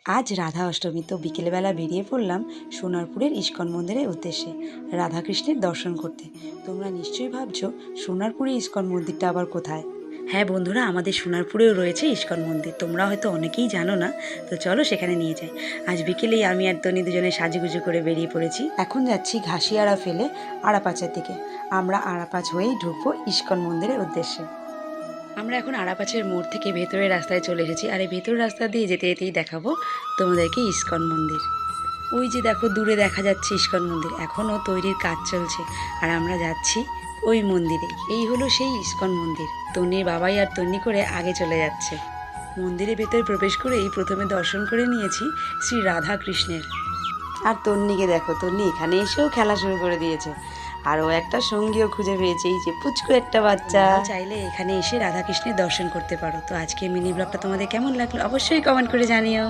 আজ রাধা অষ্টমী, তো বিকেলবেলা বেরিয়ে পড়লাম সোনারপুরের ইস্কন মন্দিরের উদ্দেশ্যে রাধাকৃষ্ণের দর্শন করতে। তোমরা নিশ্চয়ই ভাবছো সোনারপুরে ইস্কন মন্দিরটা আবার কোথায়। হ্যাঁ বন্ধুরা, আমাদের সোনারপুরেও রয়েছে ইস্কন মন্দির, তোমরা হয়তো অনেকেই জানো না। তো চলো সেখানে নিয়ে যাই। আজ বিকেলেই আমি আর তনি দুজনে সাজুগুজু করে বেরিয়ে পড়েছি। এখন যাচ্ছি ঘাসিয়ারা ফেলে আড়াপাচার দিকে। আমরা আড়াপাচ হয়েই ঢুকবো ইস্কন মন্দিরের উদ্দেশ্যে। আমরা এখন আড়াপাছের মোড় থেকে ভেতরের রাস্তায় চলে এসেছি, আর এই ভেতরের রাস্তা দিয়ে যেতে যেতেই দেখাবো তোমাদেরকে ইস্কন মন্দির। ওই যে দেখো দূরে দেখা যাচ্ছে ইস্কন মন্দির, এখনও তৈরির কাজ চলছে। আর আমরা যাচ্ছি ওই মন্দিরে। এই হলো সেই ইস্কন মন্দির। তন্নির বাবাই আর তন্নি করে আগে চলে যাচ্ছে। মন্দিরের ভেতরে প্রবেশ করেই প্রথমে দর্শন করে নিয়েছি শ্রী রাধা কৃষ্ণের। আর তন্নিকে দেখো, তন্নি এখানে এসেও খেলা শুরু করে দিয়েছে। আর ও একটা সঙ্গীও খুঁজে পেয়েছে, এই যে পুচকু একটা বাচ্চা। চাইলে এখানে এসে রাধাকৃষ্ণের দর্শন করতে পারো। তো আজকে মিনি ব্লগটা তোমাদের কেমন লাগলো অবশ্যই কমেন্ট করে জানিও।